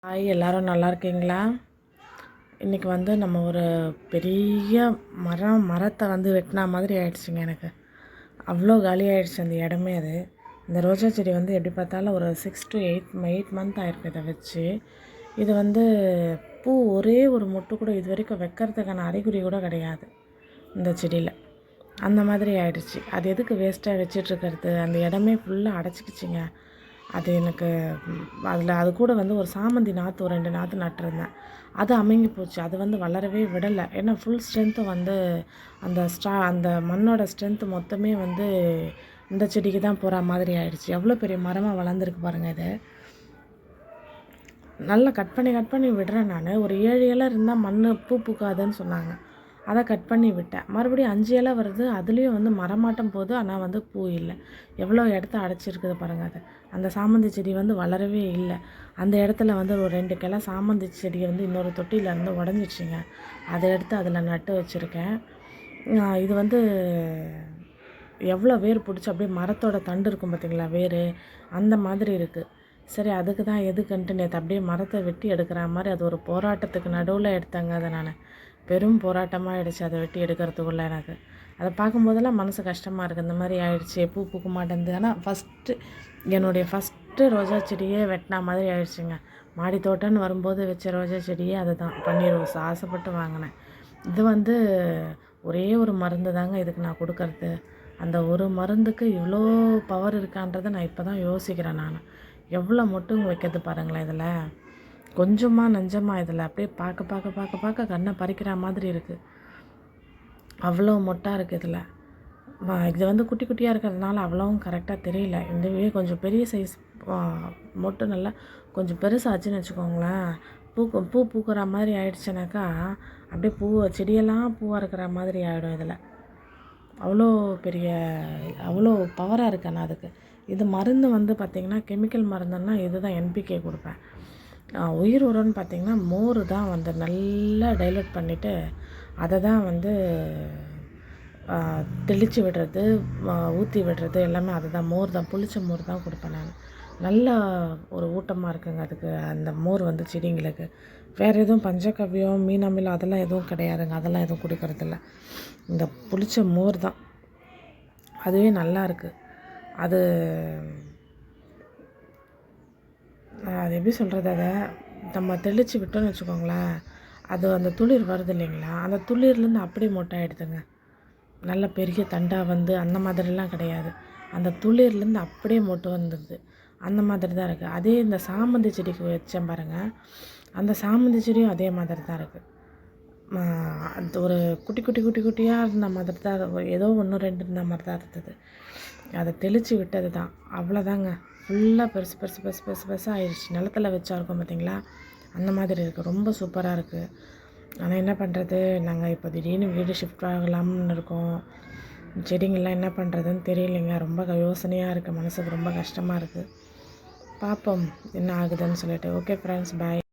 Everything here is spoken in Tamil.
ஹாய், எல்லோரும் நல்லா இருக்கீங்களா? இன்றைக்கி வந்து நம்ம ஒரு பெரிய மரத்தை வந்து வெட்டினா மாதிரி ஆயிடுச்சுங்க. எனக்கு அவ்வளோ காலி ஆகிடுச்சு அந்த இடமே. அது இந்த ரோஜா செடி வந்து எப்படி பார்த்தாலும் ஒரு 6 to 8 மந்த் ஆகிருக்கு இதை வச்சு. இது வந்து பூ ஒரே ஒரு மொட்டு கூட இது வரைக்கும் வைக்கிறதுக்கான அறிகுறி கூட கிடையாது இந்த செடியில். அந்த மாதிரி ஆயிடுச்சு. அது எதுக்கு வேஸ்ட்டாக வச்சிட்ருக்கிறது? அந்த இடமே ஃபுல்லாக அடைச்சிக்கிச்சிங்க. அது எனக்கு அது கூட வந்து ஒரு சாமந்தி நாற்று ஒரு 2 நாற்று நட்டிருந்தேன். அது அமுங்கி போச்சு. அது வந்து வளரவே விடலை. ஏன்னா ஃபுல் ஸ்ட்ரென்த்தும் வந்து அந்த மண்ணோட ஸ்ட்ரென்த்து மொத்தமே வந்து இந்த செடிக்கு தான் போகிற மாதிரி ஆயிடுச்சு. எவ்வளோ பெரிய மரமாக வளர்ந்துருக்கு பாருங்கள் இது. நல்லா கட் பண்ணி விடுறேன் நான். ஒரு 7 இலை இருந்தால் மண் பூ பூக்காதுன்னு சொன்னாங்க. அதை கட் பண்ணி விட்டேன். மறுபடியும் 5 இலை வருது. அதுலேயும் வந்து மரமாட்டம் போகுது. ஆனால் வந்து பூ இல்லை. எவ்வளோ இடத்த அடைச்சிருக்குது பாருங்கள் அது. அந்த சாமந்தி செடி வந்து வளரவே இல்லை. அந்த இடத்துல வந்து ஒரு 2 கிளை சாமந்தி செடியை வந்து இன்னொரு தொட்டியிலேருந்து உடஞ்சிடுச்சிங்க. அதை எடுத்து அதில் நட்டு வச்சுருக்கேன். இது வந்து எவ்வளோ வேர் பிடிச்சி அப்படியே மரத்தோட தண்டு இருக்கும் பார்த்திங்களா, வேர் அந்த மாதிரி இருக்குது. சரி, அதுக்கு தான் எதுக்குன்ட்டு நேற்று அப்படியே மரத்தை வெட்டி எடுக்கிற மாதிரி அது ஒரு போராட்டத்துக்கு நடுவில் எடுத்தாங்க. அதை நான் பெரும் போராட்டமாக ஆகிடுச்சு அதை வெட்டி எடுக்கிறதுக்குள்ளே. எனக்கு அதை பார்க்கும்போதெல்லாம் மனசு கஷ்டமாக இருக்குது. இந்த மாதிரி ஆகிடுச்சு, பூ பூக்க மாட்டேங்குது. ஆனால் என்னுடைய ஃபஸ்ட்டு ரோஜா செடியே வெட்டினா மாதிரி ஆகிடுச்சிங்க. மாடி தோட்டம்னு வரும்போது வச்ச ரோஜா செடியே அது தான், பன்னீர் ரோஸ் ஆசைப்பட்டு வாங்கினேன். இது வந்து ஒரே ஒரு மருந்து தாங்க இதுக்கு நான் கொடுக்கறது. அந்த ஒரு மருந்துக்கு இவ்வளோ பவர் இருக்கான்றதை நான் இப்போ தான் யோசிக்கிறேன். நான் எவ்வளோ மொட்டுங்க வைக்கிறது பாருங்களேன் இதில். கொஞ்சமாக நஞ்சமாக இதில் அப்படியே பார்க்க கண்ணை பறிக்கிற மாதிரி இருக்குது. அவ்வளோ மொட்டாக இருக்குது இதில். இது வந்து குட்டி குட்டியாக இருக்கிறதுனால அவ்வளோவும் கரெக்டாக தெரியல. இதுவே கொஞ்சம் பெரிய சைஸ் மொட்டு நல்லா கொஞ்சம் பெருசாச்சுன்னு வச்சுக்கோங்களேன், பூ பூக்கிற மாதிரி ஆயிடுச்சுனாக்கா அப்படியே செடியெல்லாம் பூவாக இருக்கிற மாதிரி ஆகிடும் இதில். அவ்வளோ பவராக இருக்கு. ஆனால் அதுக்கு இது மருந்து வந்து பார்த்திங்கன்னா கெமிக்கல் மருந்துன்னா இது தான் NPK கொடுப்பேன். உயிர் உரம்னு பார்த்திங்கன்னா மோர் தான் வந்து நல்லா டைலூட் பண்ணிவிட்டு அதை தான் வந்து தெளித்து விடுறது, ஊற்றி விடுறது எல்லாமே அதுதான். மோர் தான், புளிச்ச மோர் தான் கொடுப்பேன் நான். நல்லா ஒரு ஊட்டமாக இருக்குங்க அதுக்கு அந்த மோர் வந்து செடிங்களுக்கு. வேறு எதுவும் பஞ்சகவ்யம் மீனமிலம் அதெல்லாம் எதுவும் கிடையாதுங்க. அதெல்லாம் எதுவும் கொடுக்கறதில்ல. இந்த புளிச்ச மோர் தான், அதுவே நல்லா இருக்குது. அது எப்படி சொல்கிறது, அதை நம்ம தெளித்து விட்டோன்னு வச்சுக்கோங்களேன், அது அந்த துளிர் வருது இல்லைங்களா, அந்த துளிர்லேருந்து அப்படியே மொட்டாயிடுதுங்க. நல்ல பெரிய தண்டாக வந்து அந்த மாதிரிலாம் கிடையாது. அந்த துளிர்லேருந்து அப்படியே மொட்டு வந்துடுது. அந்த மாதிரி தான் இருக்குது. அதே இந்த சாமந்தி செடிக்கு வச்சேன் பாருங்கள், அந்த சாமந்தி செடியும் அதே மாதிரி தான் இருக்குது. அது ஒரு குட்டியாக இருந்த மாதிரி தான், ஏதோ 1 2 இருந்த மாதிரி தான் இருந்தது. அதை தெளித்து விட்டது தான், அவ்வளோதாங்க. ஃபுல்லாக பெருசாக ஆயிடுச்சு. நிலத்தில் வச்சா இருக்கும் பார்த்திங்களா, அந்த மாதிரி இருக்குது. ரொம்ப சூப்பராக இருக்குது. ஆனால் என்ன பண்ணுறது, நாங்கள் இப்போ திடீர்னு வீடு ஷிஃப்ட் ஆகலாம்னு இருக்கோம். செடிங்கள்லாம் என்ன பண்ணுறதுன்னு தெரியலைங்க. ரொம்ப யோசனையாக இருக்குது, மனசுக்கு ரொம்ப கஷ்டமாக இருக்குது. பார்ப்போம் என்ன ஆகுதுன்னு சொல்லிட்டு. ஓகே ஃப்ரெண்ட்ஸ், பாய்.